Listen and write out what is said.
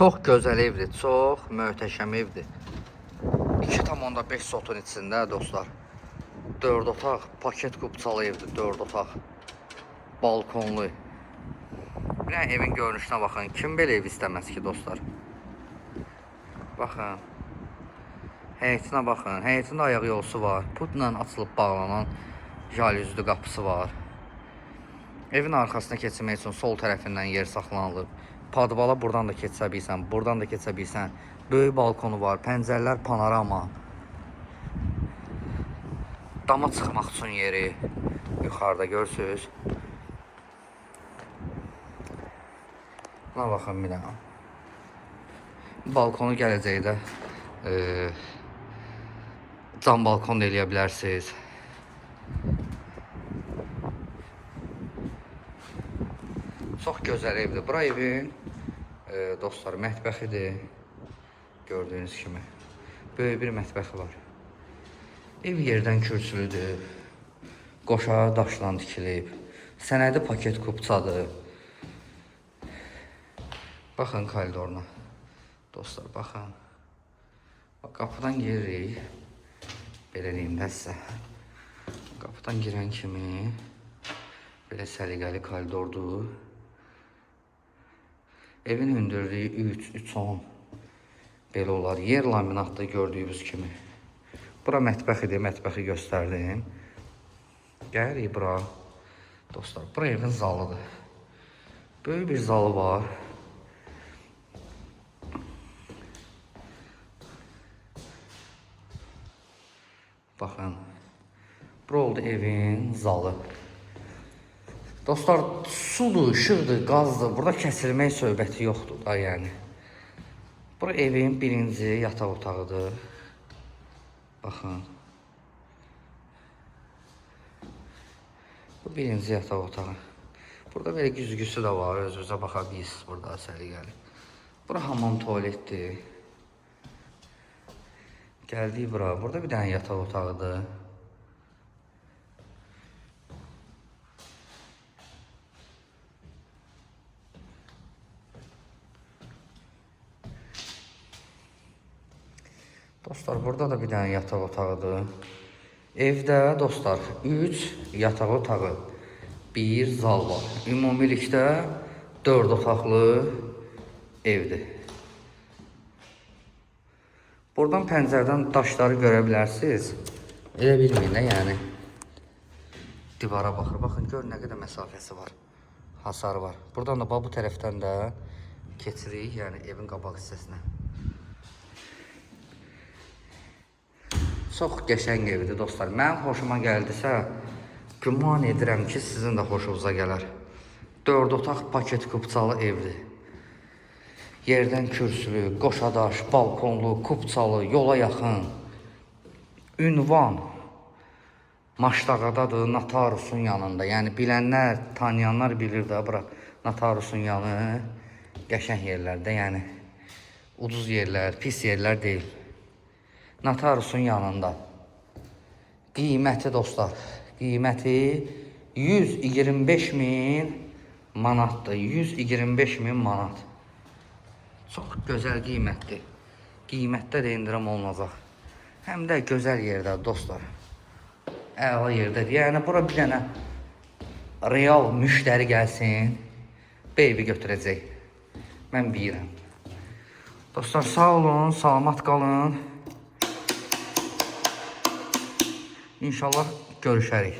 Çox gözəl evdir, çox möhtəşəm evdir. 2,5 sotun içində dostlar. 4 otaq, paket qubçalı evdir, 4 otaq. Balkonlu. Bir evin görünüşünə baxın. Kim belə ev istəməz ki dostlar? Baxın. Həyətinə baxın. Həyətində ayaq yolusu var. Putla açılıb bağlanan jalüzlü qapısı var. Evin arxasına keçmək üçün sol tərəfindən yer saxlanılıb. Padvala buradan da keçə bilsən, buradan da keçə bilsən. Böyük balkonu var, pəncərələr panorama. Dama çıxmaq üçün yeri yuxarıda görürsünüz. Buna baxın bir dənə. Balkonu gələcəkdə cam balkon da eləyə bilərsiniz. Çox gözəl evdir. Bura evin dostlar mətbəxidir. Gördüyünüz kimi. Böyük bir mətbəxi var. Ev yerdən kürsülüdür. Qoşa daşla tikilib. Sənədi paket qubçadır. Baxın koridoruna. Dostlar baxın. Bak, qapıdan giririk. Belə deyim də sizə. Qapıdan girən kimi belə səliqəli koridordur. Evin hündürlüyü 3-10 belə olar. Yer laminatda gördüyünüz kimi. Bura mətbəxidir, mətbəxi göstərdim. Gəlirik bura. Dostlar, bura evin zalıdır. Böyük bir zalı var. Baxın. Bura oldu evin zalı. Dostlar, sudur, işıqdır, qazdır. Burada kəsilmək söhbəti yoxdur da yəni. Bura evin birinci yataq otağıdır. Baxın. Bu birinci yataq otağı. Burada belə güzgüsü də var. Özünüzə baxa bilirsiniz burada səliqəli. Bura hamam tualetdir. Gəldik bura. Burada bir dənə yataq otağıdır. Dostlar, burada da bir dənə yataq otağıdır. Evdə dostlar 3 yataq otağı, 1 zal var. Ümumilikdə 4 otaqlı evdir. Buradan pəncərədən daşları görə bilərsiniz. Elə bilməyin də yəni. Divara baxır. Baxın, gör nə qədər məsafəsi var. Hasarı var. Buradan da bu tərəfdən də keçirik, yəni evin qabaq hissəsinə. Çox qəşəng evdir dostlar. Mənim xoşuma gəldisə, güman edirəm ki, sizin də xoşunuza gələr. 4 otaq paket qubçalı evdir. Yerdən kürsülü, qoşadaş, balkonlu, qubçalı, yola yaxın. Ünvan Maşdağadadır, Natarusun yanında. Yəni bilənlər, tanıyanlar bilir də bura Natarusun yanı. Qəşəng yerlərdə, yəni ucuz yerlər, pis yerlər deyil. Natarusun yanında. Qiyməti dostlar, qiyməti 125.000 manatdır. 125.000 manat. Çox gözəl qiymətdir. Qiymətdə də indirim olunacaq. Həm də gözəl yerdə dostlar. Əla yerdədir. Yəni bura bir dənə real müştəri gəlsin, bu evi götürəcək. Mən bilirəm. Dostlar, sağ olun, salamat qalın. İnşallah görüşərik.